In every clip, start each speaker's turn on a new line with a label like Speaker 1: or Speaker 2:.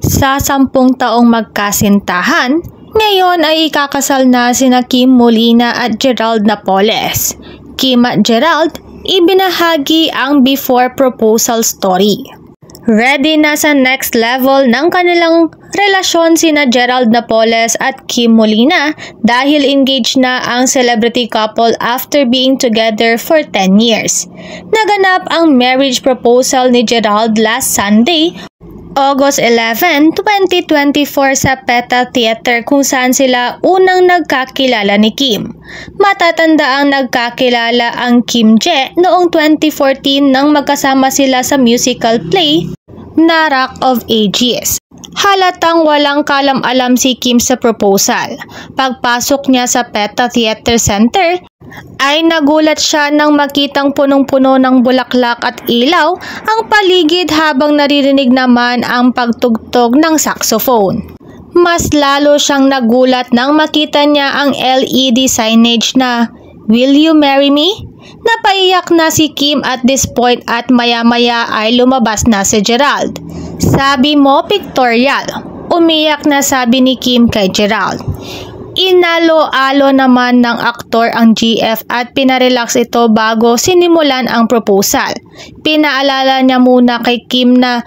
Speaker 1: Sa 10 taong magkasintahan, ngayon ay ikakasal na sina Kim Molina at Gerald Napoles. Kim at Gerald, ibinahagi ang before proposal story. Ready na sa next level ng kanilang relasyon sina Gerald Napoles at Kim Molina dahil engaged na ang celebrity couple after being together for 10 years. Naganap ang marriage proposal ni Gerald last Sunday, August 11, 2024 sa PETA Theater kung saan sila unang nagkakilala ni Kim. Matatanda ang nagkakilala ang Kim Je noong 2014 nang magkasama sila sa musical play na Rock of Ages. Halatang walang kalam-alam si Kim sa proposal. Pagpasok niya sa PETA Theater Center, ay nagulat siya nang makitang punong-puno ng bulaklak at ilaw ang paligid habang naririnig naman ang pagtugtog ng saxophone. Mas lalo siyang nagulat nang makita niya ang LED signage na "Will you marry me?" Napaiyak na si Kim at this point at maya-maya ay lumabas na si Gerald. "Sabi mo pictorial," umiyak na sabi ni Kim kay Gerald. Inalo-alo naman ng aktor ang GF at pinarelax ito bago sinimulan ang proposal. Pinaalala niya muna kay Kim na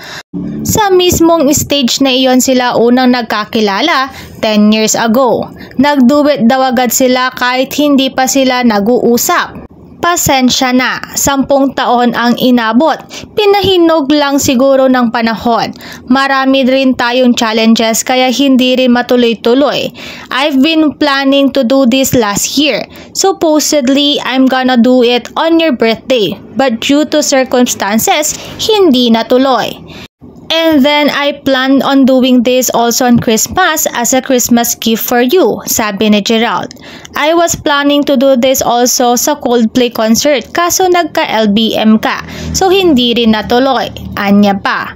Speaker 1: sa mismong stage na iyon sila unang nagkakilala 10 years ago. Nagduet daw agad sila kahit hindi pa sila nag-uusap. Pasensya na, 10 taon ang inabot. Pinahinog lang siguro ng panahon. Marami rin tayong challenges kaya hindi rin matuloy-tuloy. I've been planning to do this last year. Supposedly, I'm gonna do it on your birthday. But due to circumstances, hindi natuloy. And then I planned on doing this also on Christmas as a Christmas gift for you, sabi ni Gerald. I was planning to do this also sa Coldplay concert kaso nagka-LBM ka, so hindi rin natuloy, anya pa.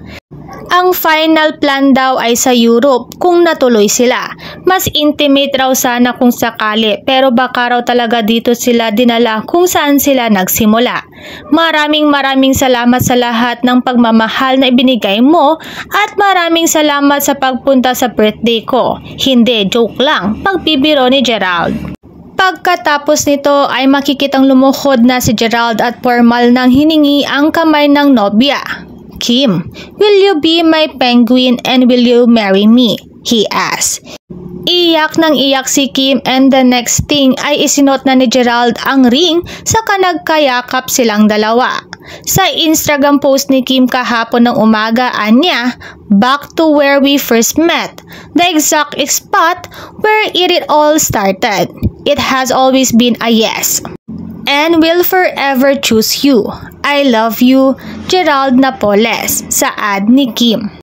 Speaker 1: Ang final plan daw ay sa Europe kung natuloy sila. Mas intimate raw sana kung sakali pero baka raw talaga dito sila dinala kung saan sila nagsimula. Maraming salamat sa lahat ng pagmamahal na ibinigay mo at maraming salamat sa pagpunta sa birthday ko. Hindi, joke lang, pagbibiro ni Gerald. Pagkatapos nito ay makikitang lumuhod na si Gerald at formal nang hiningi ang kamay ng nobya. "Kim, will you be my penguin and will you marry me?" he asked. Iyak nang iyak si Kim and the next thing ay isinot na ni Gerald ang ring saka nagkayakap silang dalawa. Sa Instagram post ni Kim kahapon ng umaga anya, "Back to where we first met, the exact spot where it all started. It has always been a yes. And will forever choose you. I love you, Gerald Napoles," sa ad ni Kim.